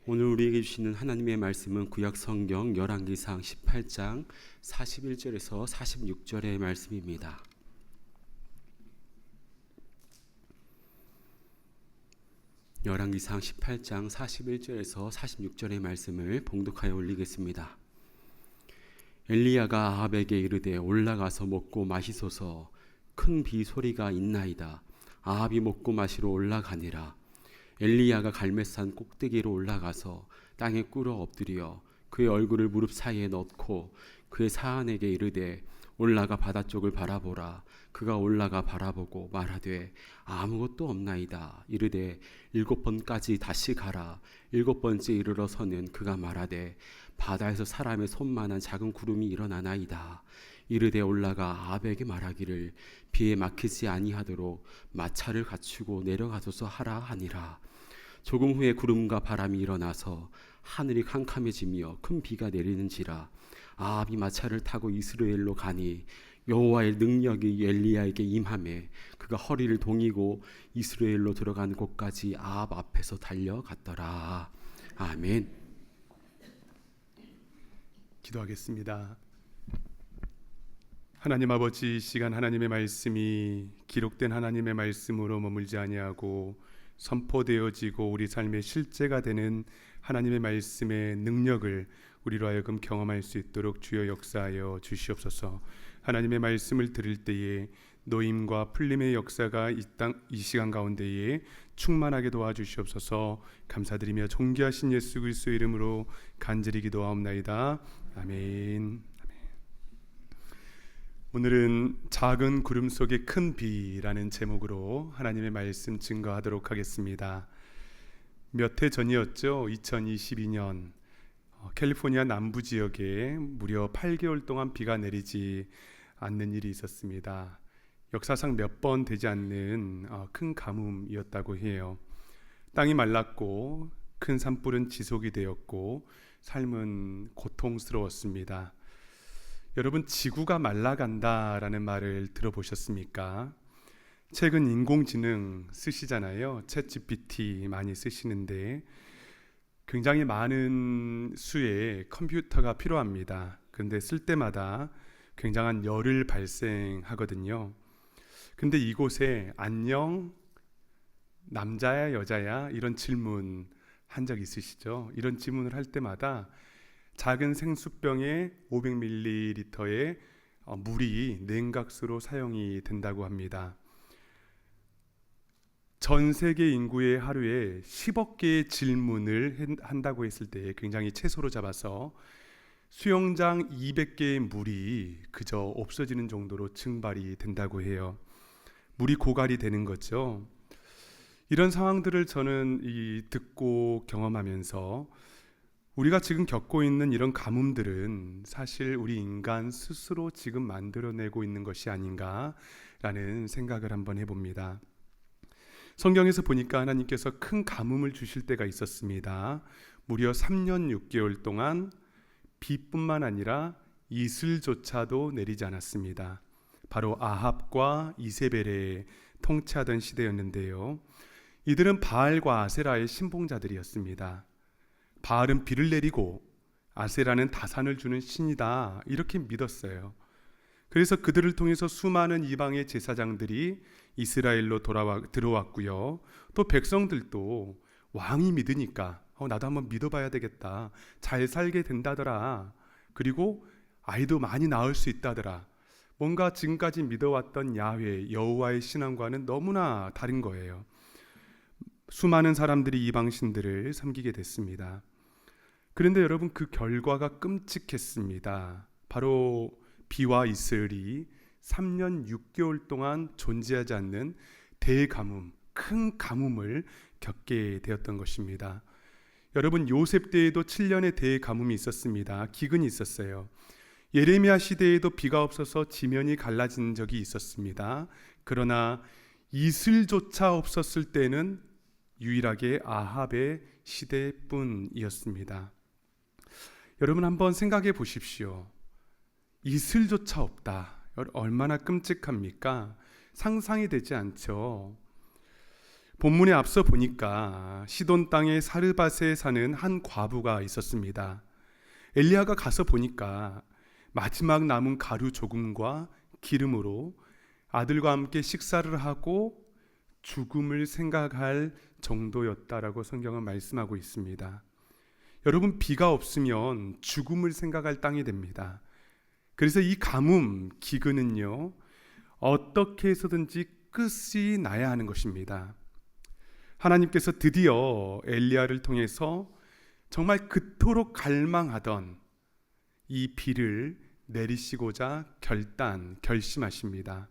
오늘 우리에게 주시는 하나님의 말씀은 구약 성경 열왕기상 18장 41절에서 46절의 말씀입니다. 열왕기상 18장 41절에서 46절의 말씀을 봉독하여 올리겠습니다. 엘리야가 아합에게 이르되 올라가서 먹고 마시소서. 큰 비 소리가 있나이다. 아합이 먹고 마시러 올라가니라. 엘리야가 갈멜산 꼭대기로 올라가서 땅에 꿇어 엎드려 그의 얼굴을 무릎 사이에 넣고 그의 사안에게 이르되 올라가 바다 쪽을 바라보라. 그가 올라가 바라보고 말하되 아무것도 없나이다. 이르되 7번까지 다시 가라. 7번째 이르러서는 그가 말하되 바다에서 사람의 손만한 작은 구름이 일어나나이다. 이르되 올라가 아합에게 말하기를 비에 막히지 아니하도록 마차를 갖추고 내려가소서 하라 하니라. 조금 후에 구름과 바람이 일어나서 하늘이 캄캄해지며 큰 비가 내리는지라. 아합이 마차를 타고 이스라엘로 가니 여호와의 능력이 엘리야에게 임하매 그가 허리를 동이고 이스라엘로 들어간 곳까지 아합 앞에서 달려갔더라. 아멘. 기도하겠습니다. 하나님 아버지, 이 시간 하나님의 말씀이 기록된 하나님의 말씀으로 머물지 아니하고 선포되어지고 우리 삶의 실제가 되는 하나님의 말씀의 능력을 우리로 하여금 경험할 수 있도록 주여 역사하여 주시옵소서. 하나님의 말씀을 들을 때에 노임과 풀림의 역사가 이 시간 가운데에 충만하게 도와주시옵소서. 감사드리며 존귀하신 예수 그리스도의 이름으로 간절히 기도하옵나이다. 아멘. 오늘은 작은 구름 속의 큰 비라는 제목으로 하나님의 말씀 증거하도록 하겠습니다. 몇 해 전이었죠. 2022년 캘리포니아 남부 지역에 무려 8개월 동안 비가 내리지 않는 일이 있었습니다. 역사상 몇 번 되지 않는 큰 가뭄이었다고 해요. 땅이 말랐고 큰 산불은 지속이 되었고 삶은 고통스러웠습니다. 여러분, 지구가 말라간다라는 말을 들어보셨습니까? 최근 인공지능 쓰시잖아요. 챗GPT 많이 쓰시는데 굉장히 많은 수의 컴퓨터가 필요합니다. 그런데 쓸 때마다 굉장한 열을 발생하거든요. 근데 이곳에 안녕, 남자야 여자야 이런 질문 한 적 있으시죠? 이런 질문을 할 때마다 작은 생수병에 500ml의 물이 냉각수로 사용이 된다고 합니다. 전 세계 인구의 하루에 10억 개의 질문을 한다고 했을 때 굉장히 최소로 잡아서 수영장 200개의 물이 그저 없어지는 정도로 증발이 된다고 해요. 물이 고갈이 되는 거죠. 이런 상황들을 저는 듣고 경험하면서 우리가 지금 겪고 있는 이런 가뭄들은 사실 우리 인간 스스로 지금 만들어내고 있는 것이 아닌가라는 생각을 한번 해봅니다. 성경에서 보니까 하나님께서 큰 가뭄을 주실 때가 있었습니다. 무려 3년 6개월 동안 비뿐만 아니라 이슬조차도 내리지 않았습니다. 바로 아합과 이세벨에 통치하던 시대였는데요. 이들은 바알과 아세라의 신봉자들이었습니다. 바알은 비를 내리고 아세라는 다산을 주는 신이다 이렇게 믿었어요. 그래서 그들을 통해서 수많은 이방의 제사장들이 이스라엘로 들어왔고요. 또 백성들도 왕이 믿으니까 나도 한번 믿어봐야 되겠다. 잘 살게 된다더라. 그리고 아이도 많이 낳을 수 있다더라. 뭔가 지금까지 믿어왔던 야훼 여호와의 신앙과는 너무나 다른 거예요. 수많은 사람들이 이방신들을 섬기게 됐습니다. 그런데 여러분, 그 결과가 끔찍했습니다. 바로 비와 이슬이 3년 6개월 동안 존재하지 않는 대가뭄, 큰 가뭄을 겪게 되었던 것입니다. 여러분, 요셉 때에도 7년의 대가뭄이 있었습니다. 기근이 있었어요. 예레미야 시대에도 비가 없어서 지면이 갈라진 적이 있었습니다. 그러나 이슬조차 없었을 때는 유일하게 아합의 시대뿐이었습니다. 여러분, 한번 생각해 보십시오. 이슬조차 없다. 얼마나 끔찍합니까? 상상이 되지 않죠. 본문에 앞서 보니까 시돈 땅의 사르밧에 사는 한 과부가 있었습니다. 엘리야가 가서 보니까 마지막 남은 가루 조금과 기름으로 아들과 함께 식사를 하고 죽음을 생각할 정도였다라고 성경은 말씀하고 있습니다. 여러분, 비가 없으면 죽음을 생각할 땅이 됩니다. 그래서 이 가뭄, 기근은요, 어떻게 해서든지 끝이 나야 하는 것입니다. 하나님께서 드디어 엘리야를 통해서 정말 그토록 갈망하던 이 비를 내리시고자 결심하십니다.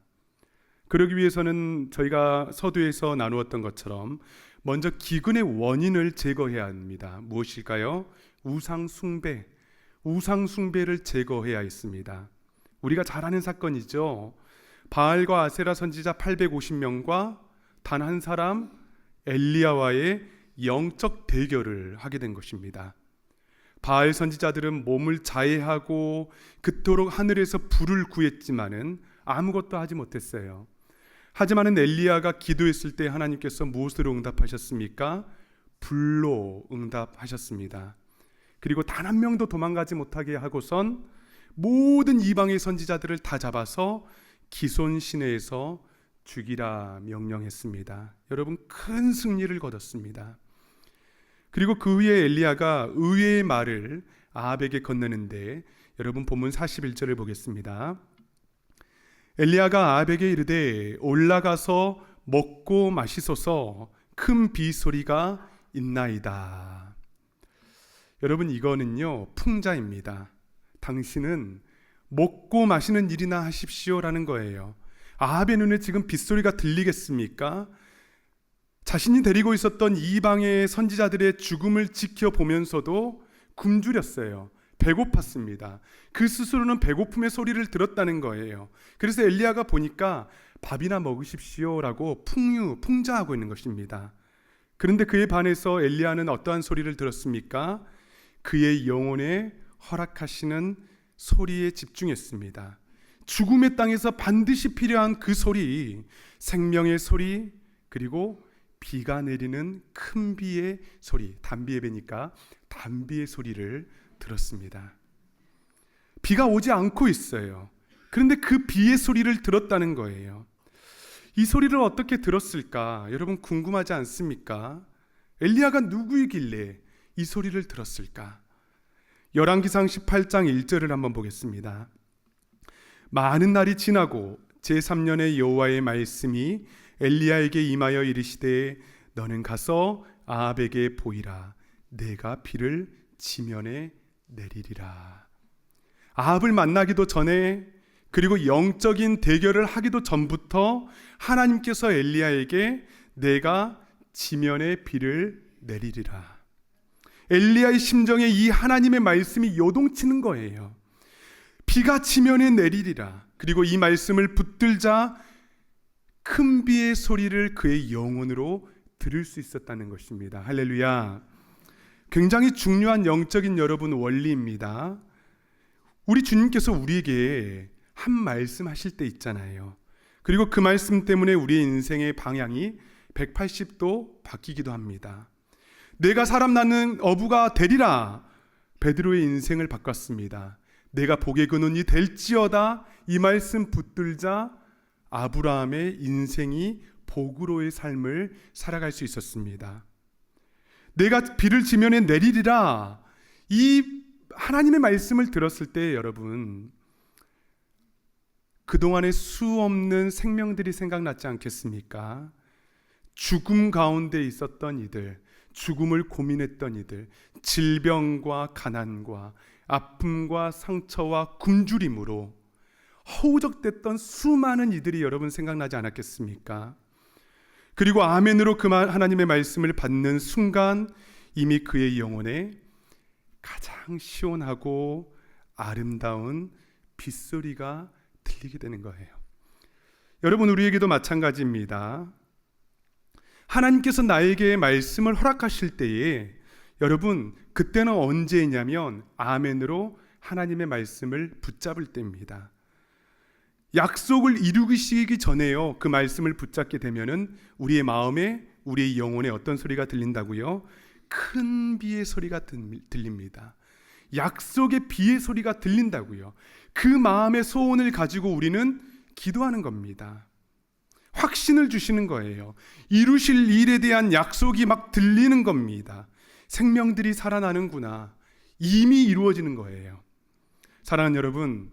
그러기 위해서는 저희가 서두에서 나누었던 것처럼 먼저 기근의 원인을 제거해야 합니다. 무엇일까요? 우상 숭배를 제거해야 했습니다. 우리가 잘 아는 사건이죠. 바알과 아세라 선지자 850명과 단 한 사람 엘리야와의 영적 대결을 하게 된 것입니다. 바알 선지자들은 몸을 자해하고 그토록 하늘에서 불을 구했지만은 아무것도 하지 못했어요. 하지만은 엘리야가 기도했을 때 하나님께서 무엇으로 응답하셨습니까? 불로 응답하셨습니다. 그리고 단 한 명도 도망가지 못하게 하고선 모든 이방의 선지자들을 다 잡아서 기손 시내에서 죽이라 명령했습니다. 여러분, 큰 승리를 거뒀습니다. 그리고 그 후에 엘리야가 의외의 말을 아합에게 건네는데, 여러분 본문 41절을 보겠습니다. 엘리야가 아합에게 이르되 올라가서 먹고 마시소서, 큰 비 소리가 있나이다. 여러분, 이거는요 풍자입니다. 당신은 먹고 마시는 일이나 하십시오라는 거예요. 아합의 눈에 지금 빗소리가 들리겠습니까? 자신이 데리고 있었던 이방의 선지자들의 죽음을 지켜보면서도 굶주렸어요. 배고팠습니다. 그 스스로는 배고픔의 소리를 들었다는 거예요. 그래서 엘리야가 보니까 밥이나 먹으십시오라고 풍자하고 있는 것입니다. 그런데 그에 반해서 엘리야는 어떠한 소리를 들었습니까? 그의 영혼에 허락하시는 소리에 집중했습니다. 죽음의 땅에서 반드시 필요한 그 소리, 생명의 소리, 그리고 비가 내리는 큰 비의 소리, 단비의 배니까 단비의 소리를 들었습니다. 비가 오지 않고 있어요. 그런데 그 비의 소리를 들었다는 거예요. 이 소리를 어떻게 들었을까? 여러분 궁금하지 않습니까? 엘리야가 누구이길래 이 소리를 들었을까? 열왕기상 18장 1절을 한번 보겠습니다. 많은 날이 지나고 제3년의 여호와의 말씀이 엘리야에게 임하여 이르시되 너는 가서 아합에게 보이라. 내가 비를 지면에 내리리라. 아합을 만나기도 전에, 그리고 영적인 대결을 하기도 전부터 하나님께서 엘리야에게 내가 지면에 비를 내리리라. 엘리야의 심정에 이 하나님의 말씀이 요동치는 거예요. 비가 지면에 내리리라. 그리고 이 말씀을 붙들자 큰 비의 소리를 그의 영혼으로 들을 수 있었다는 것입니다. 할렐루야. 굉장히 중요한 영적인 여러분 원리입니다. 우리 주님께서 우리에게 한 말씀 하실 때 있잖아요. 그리고 그 말씀 때문에 우리의 인생의 방향이 180도 바뀌기도 합니다. 내가 사람 낳는 어부가 되리라. 베드로의 인생을 바꿨습니다. 내가 복의 근원이 될지어다. 이 말씀 붙들자 아브라함의 인생이 복으로의 삶을 살아갈 수 있었습니다. 내가 비를 지면에 내리리라. 이 하나님의 말씀을 들었을 때 여러분, 그동안의 수 없는 생명들이 생각났지 않겠습니까? 죽음 가운데 있었던 이들, 죽음을 고민했던 이들, 질병과 가난과 아픔과 상처와 굶주림으로 허우적댔던 수많은 이들이 여러분 생각나지 않았겠습니까? 그리고 아멘으로 그 하나님의 말씀을 받는 순간 이미 그의 영혼에 가장 시원하고 아름다운 빗소리가 들리게 되는 거예요. 여러분, 우리에게도 마찬가지입니다. 하나님께서 나에게 말씀을 허락하실 때에 여러분, 그때는 언제냐면 아멘으로 하나님의 말씀을 붙잡을 때입니다. 약속을 이루시기 전에요, 그 말씀을 붙잡게 되면은 우리의 마음에 우리의 영혼에 어떤 소리가 들린다고요? 큰 비의 소리가 들립니다. 약속의 비의 소리가 들린다고요. 그 마음의 소원을 가지고 우리는 기도하는 겁니다. 확신을 주시는 거예요. 이루실 일에 대한 약속이 막 들리는 겁니다. 생명들이 살아나는구나. 이미 이루어지는 거예요. 사랑하는 여러분,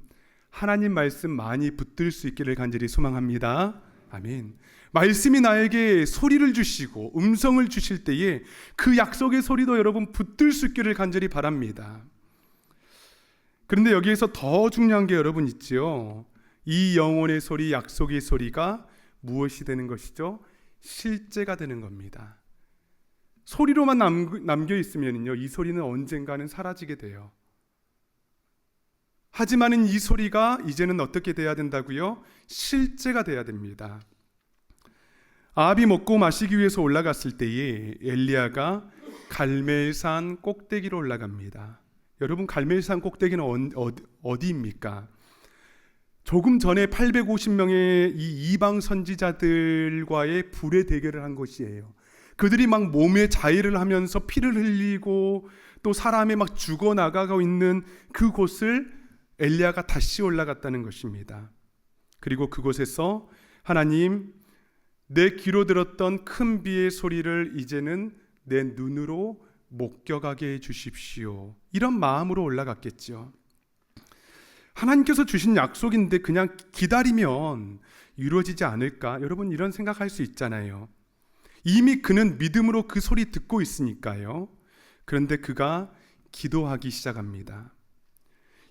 하나님 말씀 많이 붙들 수 있기를 간절히 소망합니다. 아멘. 말씀이 나에게 소리를 주시고 음성을 주실 때에 그 약속의 소리도 여러분 붙들 수 있기를 간절히 바랍니다. 그런데 여기에서 더 중요한 게 여러분 있지요. 이 영혼의 소리, 약속의 소리가 무엇이 되는 것이죠? 실제가 되는 겁니다. 소리로만 남겨 있으면요, 이 소리는 언젠가는 사라지게 돼요. 하지만은 이 소리가 이제는 어떻게 돼야 된다고요? 실제가 돼야 됩니다. 아합이 먹고 마시기 위해서 올라갔을 때에 엘리야가 갈멜산 꼭대기로 올라갑니다. 여러분, 갈멜산 꼭대기는 어디입니까? 조금 전에 850명의 이 이방 선지자들과의 불의 대결을 한 곳이에요. 그들이 막 몸에 자해를 하면서 피를 흘리고 또 사람이 막 죽어나가고 있는 그곳을 엘리야가 다시 올라갔다는 것입니다. 그리고 그곳에서 하나님, 내 귀로 들었던 큰 비의 소리를 이제는 내 눈으로 목격하게 해주십시오. 이런 마음으로 올라갔겠죠. 하나님께서 주신 약속인데 그냥 기다리면 이루어지지 않을까? 여러분, 이런 생각할 수 있잖아요. 이미 그는 믿음으로 그 소리 듣고 있으니까요. 그런데 그가 기도하기 시작합니다.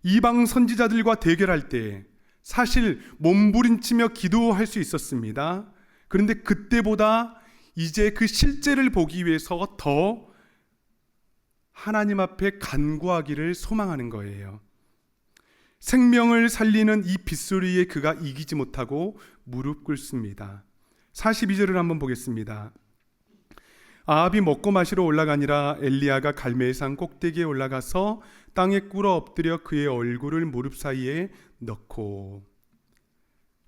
이방 선지자들과 대결할 때 사실 몸부림치며 기도할 수 있었습니다. 그런데 그때보다 이제 그 실제를 보기 위해서 더 하나님 앞에 간구하기를 소망하는 거예요. 생명을 살리는 이 빗소리에 그가 이기지 못하고 무릎 꿇습니다. 42절을 한번 보겠습니다. 아합이 먹고 마시러 올라가니라 엘리야가 갈멜산 꼭대기에 올라가서 땅에 꿇어 엎드려 그의 얼굴을 무릎 사이에 넣고.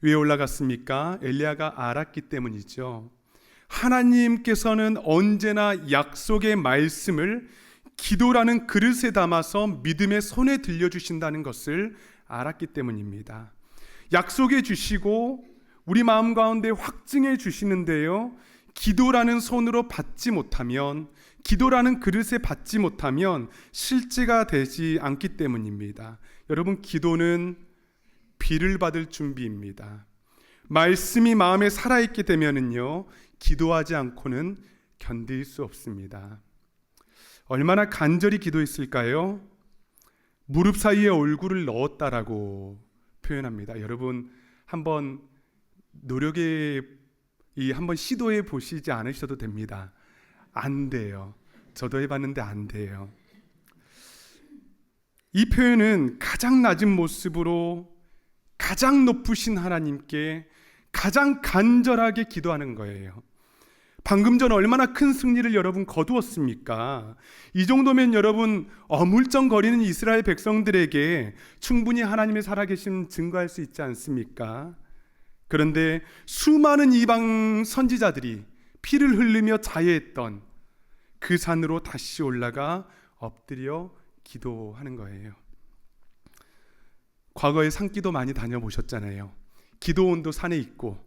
왜 올라갔습니까? 엘리야가 알았기 때문이죠. 하나님께서는 언제나 약속의 말씀을 기도라는 그릇에 담아서 믿음의 손에 들려주신다는 것을 알았기 때문입니다. 약속해 주시고 우리 마음 가운데 확증해 주시는데요, 기도라는 손으로 받지 못하면, 기도라는 그릇에 받지 못하면 실제가 되지 않기 때문입니다. 여러분, 기도는 비를 받을 준비입니다. 말씀이 마음에 살아있게 되면은요, 기도하지 않고는 견딜 수 없습니다. 얼마나 간절히 기도했을까요? 무릎 사이에 얼굴을 넣었다라고 표현합니다. 여러분, 한번 한번 시도해 보시지 않으셔도 됩니다. 안 돼요. 저도 해봤는데 안 돼요. 이 표현은 가장 낮은 모습으로 가장 높으신 하나님께 가장 간절하게 기도하는 거예요. 방금 전 얼마나 큰 승리를 여러분 거두었습니까? 이 정도면 여러분 어물쩡거리는 이스라엘 백성들에게 충분히 하나님의 살아계심 증거할 수 있지 않습니까? 그런데 수많은 이방 선지자들이 피를 흘리며 자해했던 그 산으로 다시 올라가 엎드려 기도하는 거예요. 과거에 산기도 많이 다녀보셨잖아요. 기도원도 산에 있고,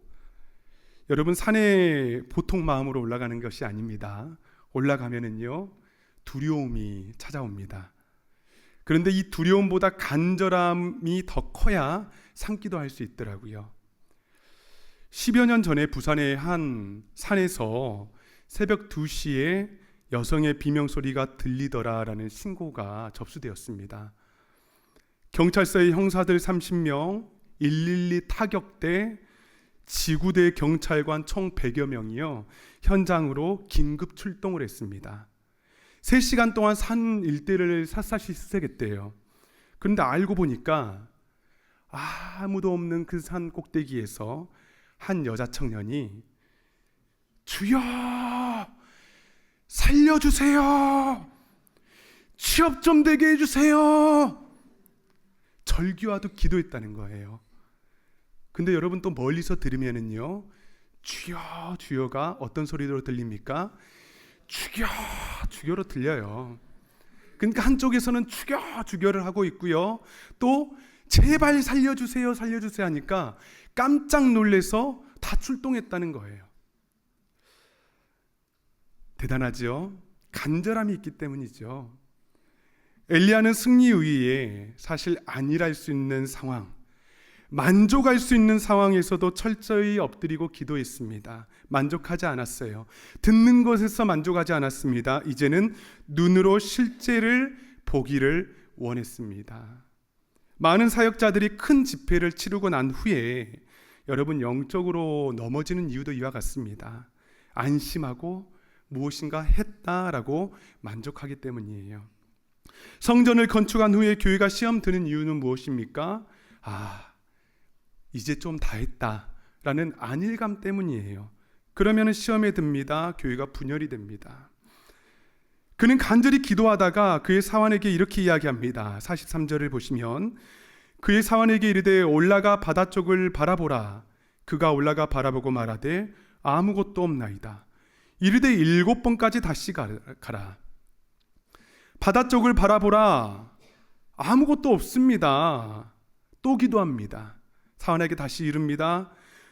여러분, 산에 보통 마음으로 올라가는 것이 아닙니다. 올라가면은요, 두려움이 찾아옵니다. 그런데 이 두려움보다 간절함이 더 커야 산기도 할 수 있더라고요. 10여 년 전에 부산의 한 산에서 새벽 2시에 여성의 비명소리가 들리더라라는 신고가 접수되었습니다. 경찰서의 형사들 30명, 112 타격대, 지구대 경찰관 총 100여 명이요, 현장으로 긴급 출동을 했습니다. 3시간 동안 산 일대를 샅샅이 수색했대요. 그런데 알고 보니까 아무도 없는 그 산 꼭대기에서 한 여자 청년이 주여 살려주세요, 취업 좀 되게 해주세요, 절규와도 기도했다는 거예요. 근데 여러분, 또 멀리서 들으면은요, 주여 주여가 어떤 소리로 들립니까? 죽여 죽여로 들려요. 그러니까 한쪽에서는 죽여 죽여를 하고 있고요. 또 제발 살려주세요 살려주세요 하니까 깜짝 놀래서 다 출동했다는 거예요. 대단하죠? 간절함이 있기 때문이죠. 엘리야는 승리 의에 사실 안일할 수 있는 상황, 만족할 수 있는 상황에서도 철저히 엎드리고 기도했습니다. 만족하지 않았어요. 듣는 것에서 만족하지 않았습니다. 이제는 눈으로 실제를 보기를 원했습니다. 많은 사역자들이 큰 집회를 치르고 난 후에 여러분 영적으로 넘어지는 이유도 이와 같습니다. 안심하고 무엇인가 했다라고 만족하기 때문이에요. 성전을 건축한 후에 교회가 시험 드는 이유는 무엇입니까? 이제 좀 다 했다라는 안일감 때문이에요. 그러면 시험에 듭니다. 교회가 분열이 됩니다. 그는 간절히 기도하다가 그의 사환에게 이렇게 이야기합니다. 43절을 보시면 그의 사환에게 이르되 올라가 바다 쪽을 바라보라. 그가 올라가 바라보고 말하되 아무것도 없나이다. 이르되 7번까지 다시 가라. 바다 쪽을 바라보라. 아무것도 없습니다. 또 기도합니다. 사환에게 다시 이릅니다.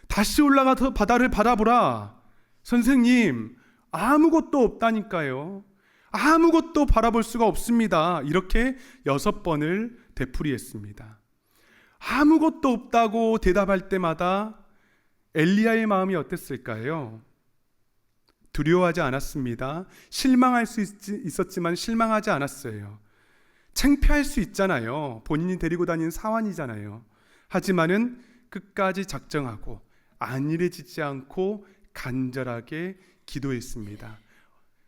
다시 올라가서 바다를 바라보라. 선생님, 아무것도 없다니까요. 아무것도 바라볼 수가 없습니다. 이렇게 6번을 되풀이했습니다. 아무것도 없다고 대답할 때마다 엘리야의 마음이 어땠을까요? 두려워하지 않았습니다. 실망할 수 있었지만 실망하지 않았어요. 창피할 수 있잖아요. 본인이 데리고 다닌 사환이잖아요. 하지만은 끝까지 작정하고 안일해지지 않고 간절하게 기도했습니다.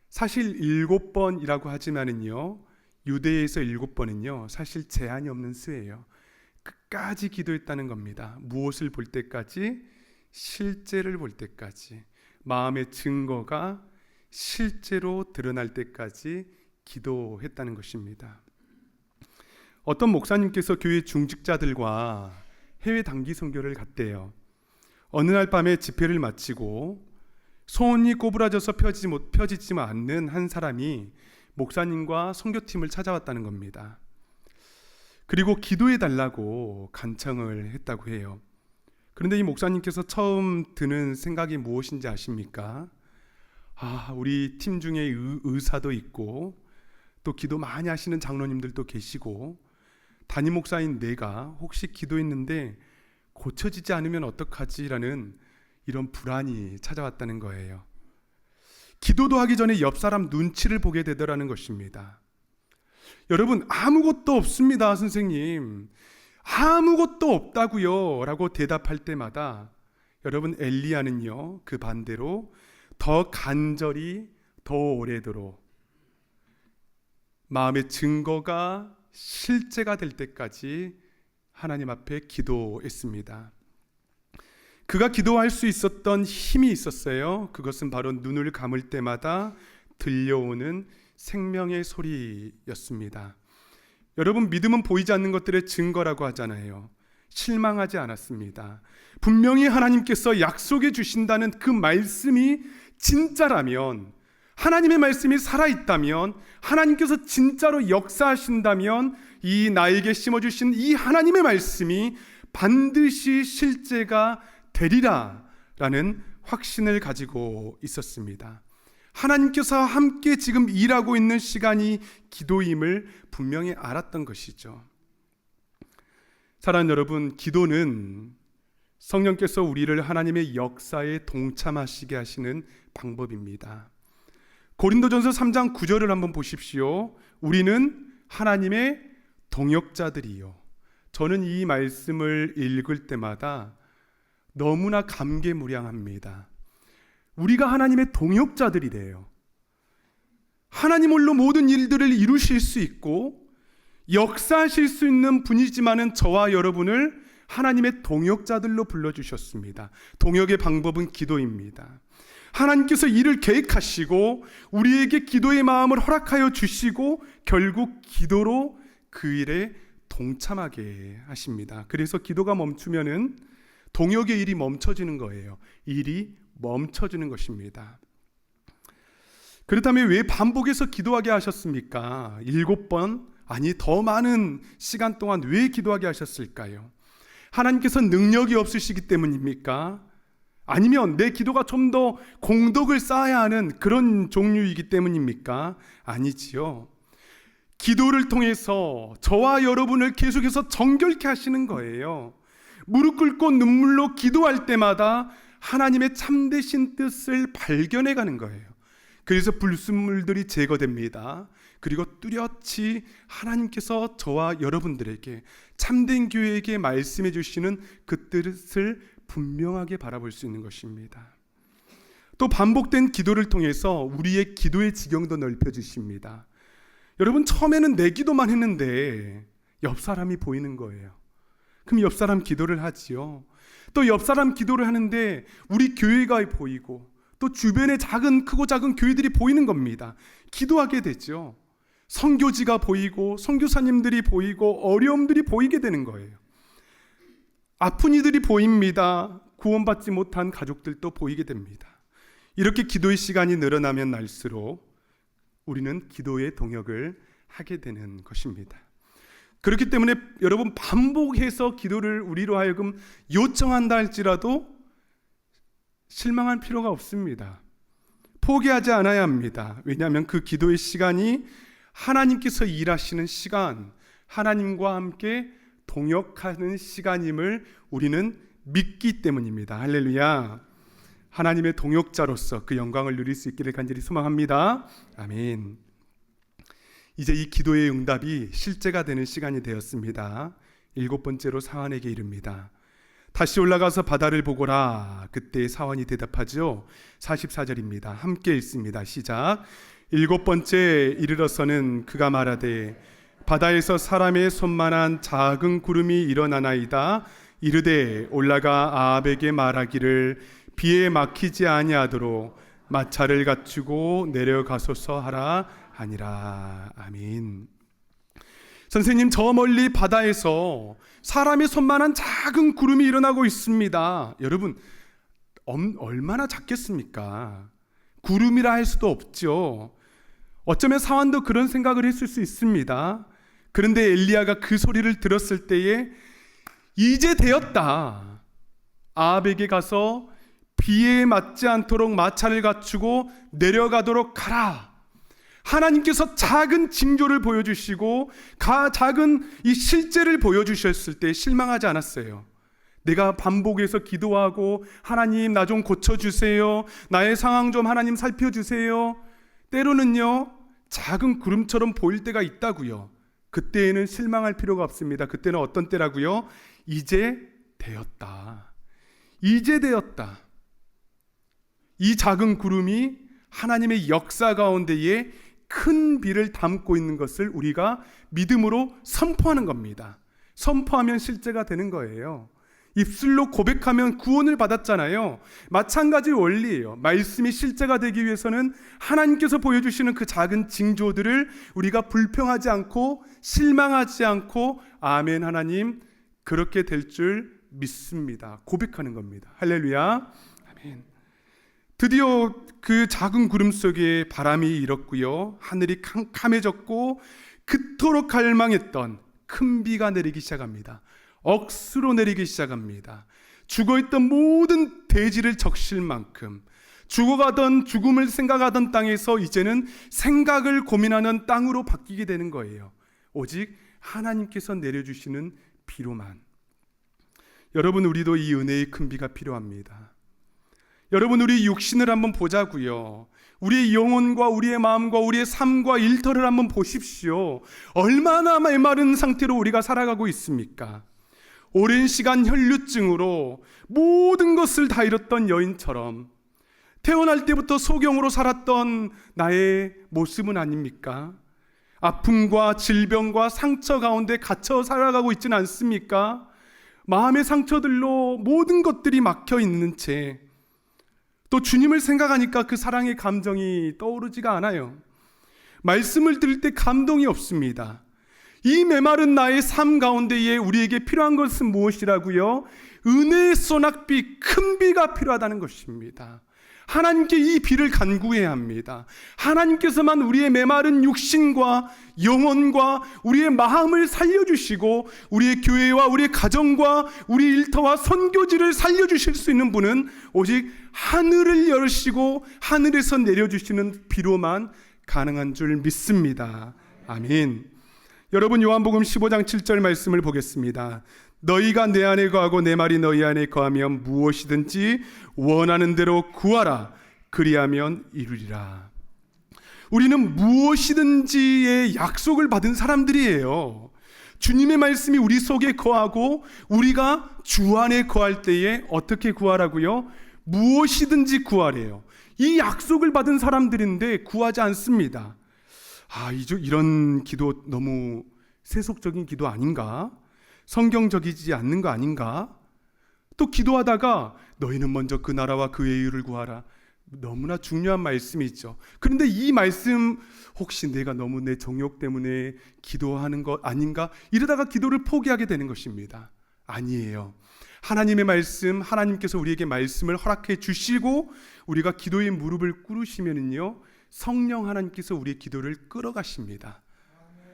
사실 7번이라고 하지만은요, 유대에서 7번은요 사실 제한이 없는 수예요. 끝까지 기도했다는 겁니다. 무엇을 볼 때까지? 실제를 볼 때까지, 마음의 증거가 실제로 드러날 때까지 기도했다는 것입니다. 어떤 목사님께서 교회 중직자들과 해외 단기 선교를 갔대요. 어느 날 밤에 집회를 마치고 손이 꼬부라져서 펴지지 않는 한 사람이 목사님과 선교팀을 찾아왔다는 겁니다. 그리고 기도해 달라고 간청을 했다고 해요. 그런데 이 목사님께서 처음 드는 생각이 무엇인지 아십니까? 우리 팀 중에 의사도 있고 또 기도 많이 하시는 장로님들도 계시고 담임 목사인 내가 혹시 기도했는데 고쳐지지 않으면 어떡하지라는 이런 불안이 찾아왔다는 거예요. 기도도 하기 전에 옆 사람 눈치를 보게 되더라는 것입니다. 여러분, 아무것도 없습니다, 선생님. 아무것도 없다고요 라고 대답할 때마다 여러분, 엘리야는요 그 반대로 더 간절히 더 오래도록 마음의 증거가 실제가 될 때까지 하나님 앞에 기도했습니다. 그가 기도할 수 있었던 힘이 있었어요. 그것은 바로 눈을 감을 때마다 들려오는 생명의 소리였습니다. 여러분, 믿음은 보이지 않는 것들의 증거라고 하잖아요. 실망하지 않았습니다. 분명히 하나님께서 약속해 주신다는 그 말씀이 진짜라면, 하나님의 말씀이 살아있다면, 하나님께서 진짜로 역사하신다면 이 나에게 심어주신 이 하나님의 말씀이 반드시 실제가 되리라 라는 확신을 가지고 있었습니다. 하나님께서 함께 지금 일하고 있는 시간이 기도임을 분명히 알았던 것이죠. 사랑하는 여러분, 기도는 성령께서 우리를 하나님의 역사에 동참하시게 하시는 방법입니다. 고린도전서 3장 9절을 한번 보십시오. 우리는 하나님의 동역자들이요. 저는 이 말씀을 읽을 때마다 너무나 감개무량합니다. 우리가 하나님의 동역자들이래요. 하나님 홀로 모든 일들을 이루실 수 있고 역사하실 수 있는 분이지만은 저와 여러분을 하나님의 동역자들로 불러주셨습니다. 동역의 방법은 기도입니다. 하나님께서 일을 계획하시고 우리에게 기도의 마음을 허락하여 주시고 결국 기도로 그 일에 동참하게 하십니다. 그래서 기도가 멈추면은 동역의 일이 멈춰지는 거예요. 일이 멈춰주는 것입니다. 그렇다면 왜 반복해서 기도하게 하셨습니까? 7번, 아니 더 많은 시간 동안 왜 기도하게 하셨을까요? 하나님께서 능력이 없으시기 때문입니까? 아니면 내 기도가 좀 더 공덕을 쌓아야 하는 그런 종류이기 때문입니까? 아니지요. 기도를 통해서 저와 여러분을 계속해서 정결케 하시는 거예요. 무릎 꿇고 눈물로 기도할 때마다 하나님의 참되신 뜻을 발견해 가는 거예요. 그래서 불순물들이 제거됩니다. 그리고 뚜렷이 하나님께서 저와 여러분들에게 참된 교회에게 말씀해 주시는 그 뜻을 분명하게 바라볼 수 있는 것입니다. 또 반복된 기도를 통해서 우리의 기도의 지경도 넓혀 주십니다. 여러분, 처음에는 내 기도만 했는데 옆 사람이 보이는 거예요. 그럼 옆 사람 기도를 하지요. 또 옆 사람 기도를 하는데 우리 교회가 보이고 또 주변에 크고 작은 교회들이 보이는 겁니다. 기도하게 되죠. 선교지가 보이고 선교사님들이 보이고 어려움들이 보이게 되는 거예요. 아픈 이들이 보입니다. 구원받지 못한 가족들도 보이게 됩니다. 이렇게 기도의 시간이 늘어나면 날수록 우리는 기도의 동역을 하게 되는 것입니다. 그렇기 때문에 여러분, 반복해서 기도를 우리로 하여금 요청한다 할지라도 실망할 필요가 없습니다. 포기하지 않아야 합니다. 왜냐하면 그 기도의 시간이 하나님께서 일하시는 시간, 하나님과 함께 동역하는 시간임을 우리는 믿기 때문입니다. 할렐루야. 하나님의 동역자로서 그 영광을 누릴 수 있기를 간절히 소망합니다. 아멘. 이제 이 기도의 응답이 실제가 되는 시간이 되었습니다. 7번째로 사환에게 이릅니다. 다시 올라가서 바다를 보거라. 그때 사환이 대답하죠. 44절입니다. 함께 읽습니다. 시작. 7번째 이르러서는 그가 말하되 바다에서 사람의 손만한 작은 구름이 일어나나이다. 이르되 올라가 아합에게 말하기를 비에 막히지 아니하도록 마차를 갖추고 내려가소서 하라 하니라. 아멘. 선생님, 저 멀리 바다에서 사람의 손만한 작은 구름이 일어나고 있습니다. 여러분, 얼마나 작겠습니까? 구름이라 할 수도 없죠. 어쩌면 사환도 그런 생각을 했을 수 있습니다. 그런데 엘리야가 그 소리를 들었을 때에 이제 되었다. 아합에게 가서 비에 맞지 않도록 마차를 갖추고 내려가도록 가라. 하나님께서 작은 징조를 보여주시고 작은 이 실제를 보여주셨을 때 실망하지 않았어요. 내가 반복해서 기도하고 하나님 나 좀 고쳐주세요. 나의 상황 좀 하나님 살펴주세요. 때로는요 작은 구름처럼 보일 때가 있다고요. 그때에는 실망할 필요가 없습니다. 그때는 어떤 때라고요? 이제 되었다. 이제 되었다. 이 작은 구름이 하나님의 역사 가운데에 큰 비를 담고 있는 것을 우리가 믿음으로 선포하는 겁니다. 선포하면 실제가 되는 거예요. 입술로 고백하면 구원을 받았잖아요. 마찬가지 원리예요. 말씀이 실제가 되기 위해서는 하나님께서 보여주시는 그 작은 징조들을 우리가 불평하지 않고 실망하지 않고 아멘 하나님 그렇게 될 줄 믿습니다. 고백하는 겁니다. 할렐루야. 아멘. 드디어 그 작은 구름 속에 바람이 일었고요. 하늘이 캄캄해졌고 그토록 갈망했던 큰 비가 내리기 시작합니다. 억수로 내리기 시작합니다. 죽어있던 모든 대지를 적실 만큼 죽어가던 죽음을 생각하던 땅에서 이제는 생각을 고민하는 땅으로 바뀌게 되는 거예요. 오직 하나님께서 내려주시는 비로만. 여러분, 우리도 이 은혜의 큰 비가 필요합니다. 여러분, 우리 육신을 한번 보자고요. 우리의 영혼과 우리의 마음과 우리의 삶과 일터를 한번 보십시오. 얼마나 메마른 상태로 우리가 살아가고 있습니까? 오랜 시간 혈류증으로 모든 것을 다 잃었던 여인처럼 태어날 때부터 소경으로 살았던 나의 모습은 아닙니까? 아픔과 질병과 상처 가운데 갇혀 살아가고 있지는 않습니까? 마음의 상처들로 모든 것들이 막혀 있는 채 또 주님을 생각하니까 그 사랑의 감정이 떠오르지가 않아요. 말씀을 들을 때 감동이 없습니다. 이 메마른 나의 삶 가운데에 우리에게 필요한 것은 무엇이라고요? 은혜의 소낙비, 큰 비가 필요하다는 것입니다. 하나님께 이 비를 간구해야 합니다. 하나님께서만 우리의 메마른 육신과 영혼과 우리의 마음을 살려주시고 우리의 교회와 우리의 가정과 우리 일터와 선교지를 살려주실 수 있는 분은 오직 하늘을 열으시고 하늘에서 내려주시는 비로만 가능한 줄 믿습니다. 아멘. 여러분, 요한복음 15장 7절 말씀을 보겠습니다. 너희가 내 안에 거하고 내 말이 너희 안에 거하면 무엇이든지 원하는 대로 구하라. 그리하면 이루리라. 우리는 무엇이든지의 약속을 받은 사람들이에요. 주님의 말씀이 우리 속에 거하고 우리가 주 안에 거할 때에 어떻게 구하라고요? 무엇이든지 구하래요. 이 약속을 받은 사람들인데 구하지 않습니다. 이런 기도 너무 세속적인 기도 아닌가? 성경적이지 않는 거 아닌가? 또 기도하다가 너희는 먼저 그 나라와 그의 의를 구하라. 너무나 중요한 말씀이죠. 그런데 이 말씀 혹시 내가 너무 내 정욕 때문에 기도하는 것 아닌가? 이러다가 기도를 포기하게 되는 것입니다. 아니에요. 하나님의 말씀, 하나님께서 우리에게 말씀을 허락해 주시고 우리가 기도의 무릎을 꿇으시면은요, 성령 하나님께서 우리의 기도를 끌어가십니다.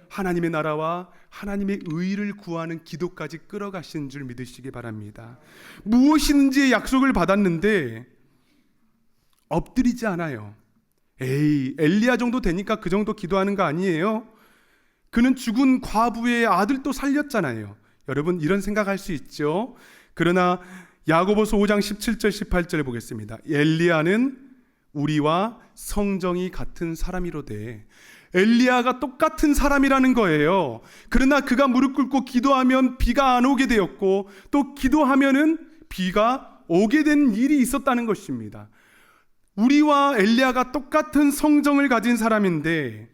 하나님의 나라와 하나님의 의를 구하는 기도까지 끌어가신 줄 믿으시기 바랍니다. 무엇이든지 약속을 받았는데 엎드리지 않아요. 엘리야 정도 되니까 그 정도 기도하는 거 아니에요? 그는 죽은 과부의 아들도 살렸잖아요. 여러분, 이런 생각할 수 있죠. 그러나 야고보서 5장 17절 18절에 보겠습니다. 엘리야는 우리와 성정이 같은 사람이로되, 엘리야가 똑같은 사람이라는 거예요. 그러나 그가 무릎 꿇고 기도하면 비가 안 오게 되었고, 또 기도하면은 비가 오게 된 일이 있었다는 것입니다. 우리와 엘리야가 똑같은 성정을 가진 사람인데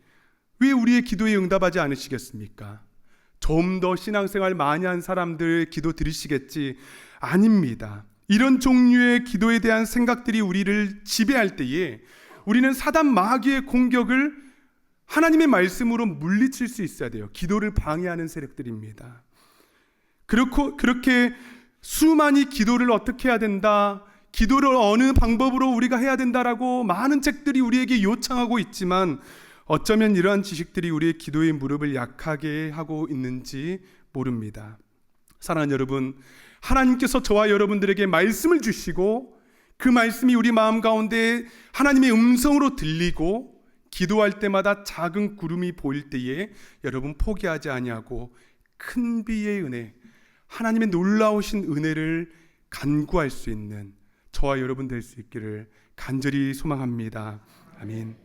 왜 우리의 기도에 응답하지 않으시겠습니까? 좀 더 신앙생활 많이 한 사람들 기도 들으시겠지? 아닙니다. 이런 종류의 기도에 대한 생각들이 우리를 지배할 때에 우리는 사단 마귀의 공격을 하나님의 말씀으로 물리칠 수 있어야 돼요. 기도를 방해하는 세력들입니다. 그렇게 수많이 기도를 어떻게 해야 된다, 기도를 어느 방법으로 우리가 해야 된다라고 많은 책들이 우리에게 요청하고 있지만 어쩌면 이러한 지식들이 우리의 기도의 무릎을 약하게 하고 있는지 모릅니다. 사랑하는 여러분, 하나님께서 저와 여러분들에게 말씀을 주시고 그 말씀이 우리 마음 가운데 하나님의 음성으로 들리고 기도할 때마다 작은 구름이 보일 때에 여러분 포기하지 아니하고 큰 비의 은혜, 하나님의 놀라우신 은혜를 간구할 수 있는 저와 여러분 될 수 있기를 간절히 소망합니다. 아멘.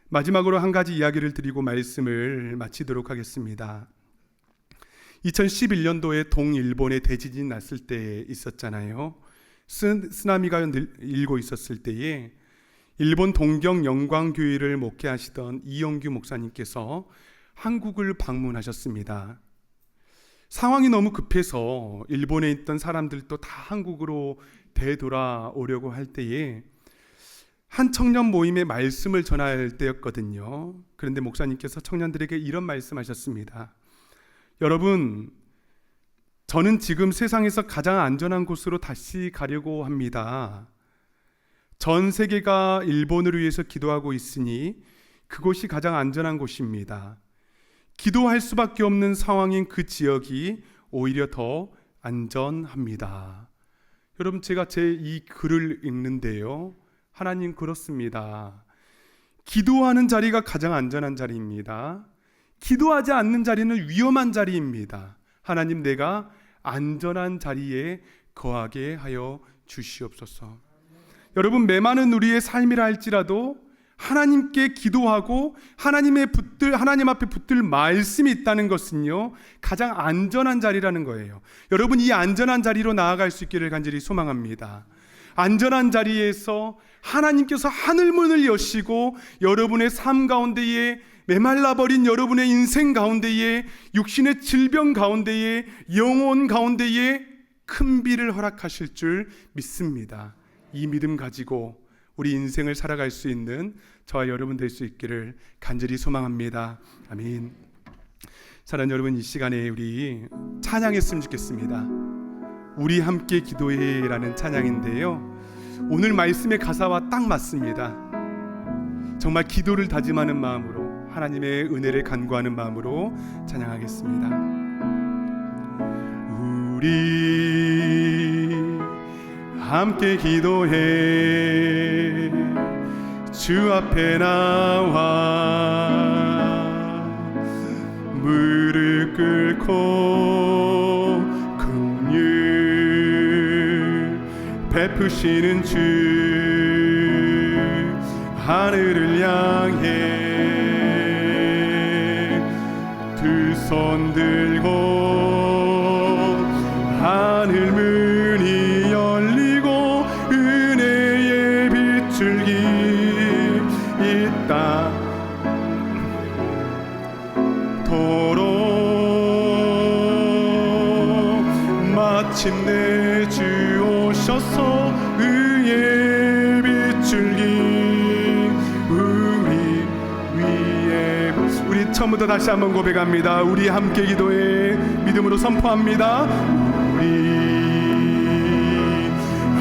마지막으로 한 가지 이야기를 드리고 말씀을 마치도록 하겠습니다. 2011년도에 동일본에 대지진이 났을 때 있었잖아요. 쓰나미가 일고 있었을 때에 일본 동경 영광교회를 목회하시던 이영규 목사님께서 한국을 방문하셨습니다. 상황이 너무 급해서 일본에 있던 사람들도 다 한국으로 되돌아오려고 할 때에 한 청년 모임에 말씀을 전할 때였거든요. 그런데 목사님께서 청년들에게 이런 말씀하셨습니다. 여러분, 저는 지금 세상에서 가장 안전한 곳으로 다시 가려고 합니다. 전 세계가 일본을 위해서 기도하고 있으니 그곳이 가장 안전한 곳입니다. 기도할 수밖에 없는 상황인 그 지역이 오히려 더 안전합니다. 여러분, 제가 제 이 글을 읽는데요, 하나님 그렇습니다. 기도하는 자리가 가장 안전한 자리입니다. 기도하지 않는 자리는 위험한 자리입니다. 하나님, 내가 안전한 자리에 거하게 하여 주시옵소서. 여러분, 메마른 우리의 삶이라 할지라도 하나님께 기도하고 하나님 앞에 붙들 말씀이 있다는 것은요, 가장 안전한 자리라는 거예요. 여러분, 이 안전한 자리로 나아갈 수 있기를 간절히 소망합니다. 안전한 자리에서 하나님께서 하늘문을 여시고 여러분의 삶 가운데에, 메말라버린 여러분의 인생 가운데에, 육신의 질병 가운데에, 영혼 가운데에 큰 비를 허락하실 줄 믿습니다. 이 믿음 가지고 우리 인생을 살아갈 수 있는 저와 여러분 될 수 있기를 간절히 소망합니다. 아멘. 사랑하는 여러분, 이 시간에 우리 찬양했으면 좋겠습니다. 우리 함께 기도해 라는 찬양인데요, 오늘 말씀의 가사와 딱 맞습니다. 정말 기도를 다짐하는 마음으로, 하나님의 은혜를 간구하는 마음으로 찬양하겠습니다. 우리 함께 기도해 주 앞에 나와 무릎 꿇고 긍휼 베푸시는 주 하늘을 향해 두 손 들고 하늘 문이 열리고 은혜의 빗줄기 있다 도로 마침내 주 오셔서 의의 빗줄기 우리 위에. 우리 처음부터 다시 한번 고백합니다. 우리 함께 기도해 믿음으로 선포합니다. 우리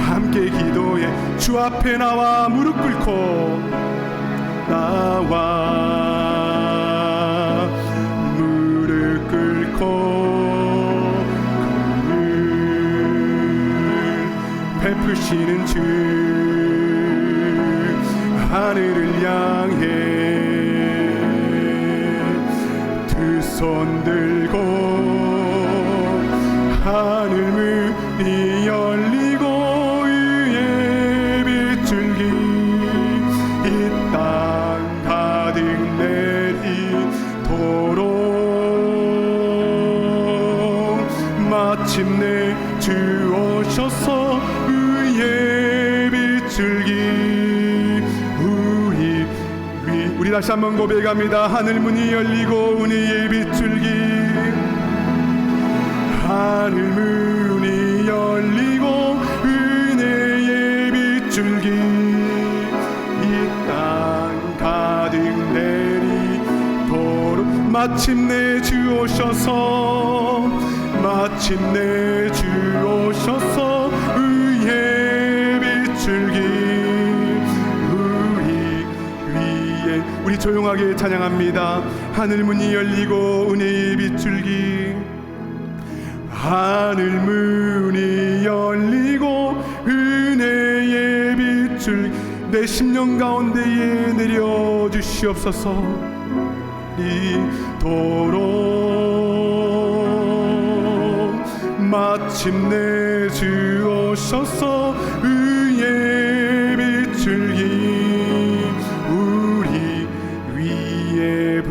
함께 기도해 주 앞에 나와 무릎 꿇고 나와 무릎 꿇고 베푸시는 주 하늘을 향해 두 손 들고 하늘 문이 열리고 의의 빗줄기 이 땅 가득 내리도록 마침내 주 오셔서 의의 빗줄기 우리 다시 한번 고백합니다. 하늘 문이 열리고 은혜의 빗줄기 하늘 문이 열리고 은혜의 빗줄기 이 땅 가득 내리도록 마침내 주 오셔서 마침내 주 오셔서 의의 빗줄기 우리 조용하게 찬양합니다. 하늘 문이 열리고 은혜의 빗줄기 하늘 문이 열리고 은혜의 빗줄기 내 심령 가운데에 내려주시옵소서. 이도록 마침내 주 오셔서 의의 빗줄기 우리 위에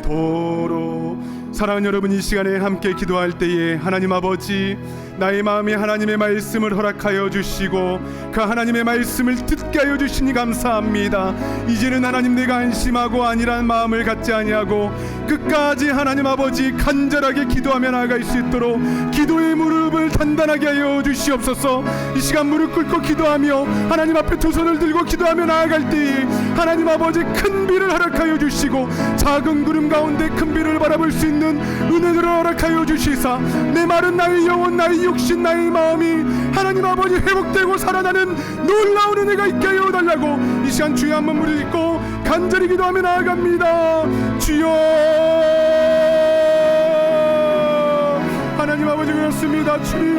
부시도록. 사랑하는 여러분, 이 시간에 함께 기도할 때에 하나님 아버지, 나의 마음에 하나님의 말씀을 허락하여 주시고 그 하나님의 말씀을 듣게 하여 주시니 감사합니다. 이제는 하나님 내가 안심하고 안일한 마음을 갖지 아니하고 끝까지 하나님 아버지 간절하게 기도하며 나아갈 수 있도록 기도의 무릎을 단단하게 하여 주시옵소서. 이 시간 무릎 꿇고 기도하며 하나님 앞에 두 손을 들고 기도하며 나아갈 때에 하나님 아버지 큰 비를 허락하여 주시고 작은 구름 가운데 큰 비를 바라볼 수 있는 은혜를 허락하여 주시사 내 마른 나의 영혼, 나의 육신, 나의 마음이 하나님 아버지 회복되고 살아나는 놀라운 은혜가 있게 하여 달라고 이 시간 주여 한번 무릎 꿇고 간절히 기도하며 나아갑니다. 주여, 하나님 아버지 그렇습니다. 주님,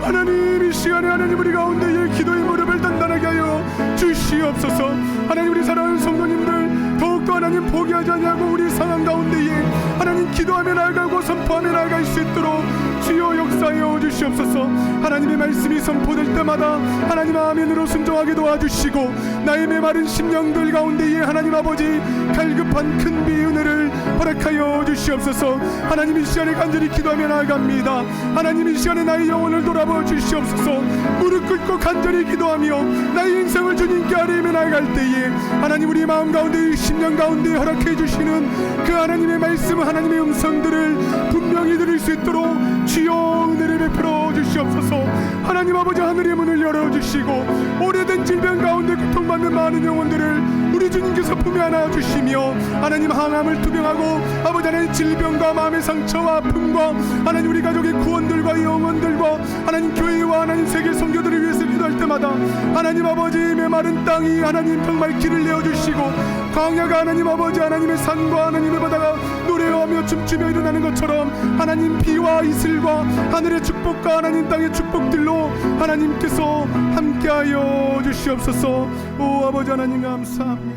하나님 이 시간에 하나님 우리 가운데에 기도의 무릎을 단단하게 하여 주시옵소서. 하나님 우리 사랑하는 성도님들 더욱더 하나님 포기하지 아니하고 우리 상황 가운데에 하나님 기도하며 나아가고 선포하며 나아갈 수 있도록 주여 역사하여 주시옵소서. 하나님의 말씀이 선포될 때마다 하나님 아멘으로 순종하게 도와주시고 나의 메마른 심령들 가운데에 하나님 아버지 갈급한 큰 비 은혜를 허락하여 주시옵소서. 하나님 이 시간에 간절히 기도하며 나아갑니다. 하나님 이 시간에 나의 영혼을 돌아봐 주시옵소서. 무릎 꿇고 간절히 기도하며 나의 인생을 주님께 아뢰며 나아갈 때에 하나님 우리 마음 가운데 심령 가운데 허락해 주시는 그 하나님의 말씀, 하나님의 음성들을 분명히 들을 수 있도록 주여 은혜를 베풀어 주시옵소서. 하나님 아버지 하늘의 문을 열어주시고 오래된 질병 가운데 고통받는 많은 영혼들을 우리 우리 주님께서 품에 안아 주시며 하나님 항암을 투병하고 아버지 하나님 질병과 마음의 상처와 아픔과 하나님 우리 가족의 구원들과 영혼들과 하나님 교회와 하나님 세계 선교들을 위해서 기도할 때마다 하나님 아버지 메마른 땅이 하나님 정말 길을 내어주시고 광야가 하나님 아버지 하나님의 산과 하나님의 바다가 노래하며 춤추며 일어나는 것처럼 하나님 비와 이슬과 하늘의 축복과 하나님 땅의 축복들로 하나님께서 함께하여 주시옵소서. 오 아버지 하나님 감사합니다.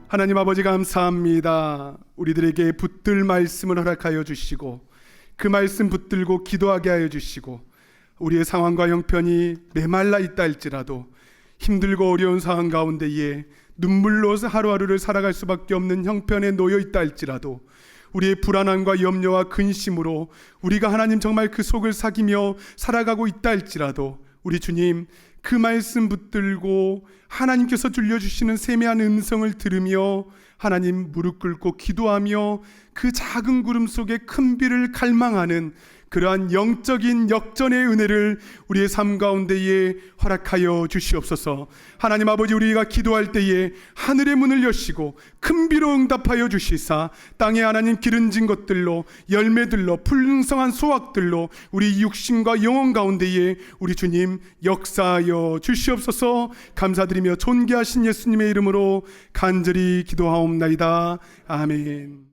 하나님 아버지 감사합니다. 우리들에게 붙들 말씀을 허락하여 주시고 그 말씀 붙들고 기도하게 하여 주시고 우리의 상황과 형편이 메말라 있다 할지라도 힘들고 어려운 상황 가운데에 눈물로 하루하루를 살아갈 수밖에 없는 형편에 놓여 있다 할지라도 우리의 불안함과 염려와 근심으로 우리가 하나님 정말 그 속을 사기며 살아가고 있다 할지라도 우리 주님 그 말씀 붙들고 하나님께서 들려주시는 세미한 음성을 들으며 하나님 무릎 꿇고 기도하며 그 작은 구름 속에 큰 비를 갈망하는 그러한 영적인 역전의 은혜를 우리의 삶 가운데에 허락하여 주시옵소서. 하나님 아버지 우리가 기도할 때에 하늘의 문을 여시고 큰 비로 응답하여 주시사 땅에 하나님 기름진 것들로 열매들로 풍성한 수확들로 우리 육신과 영혼 가운데에 우리 주님 역사하여 주시옵소서. 감사드리며 존귀하신 예수님의 이름으로 간절히 기도하옵나이다. 아멘.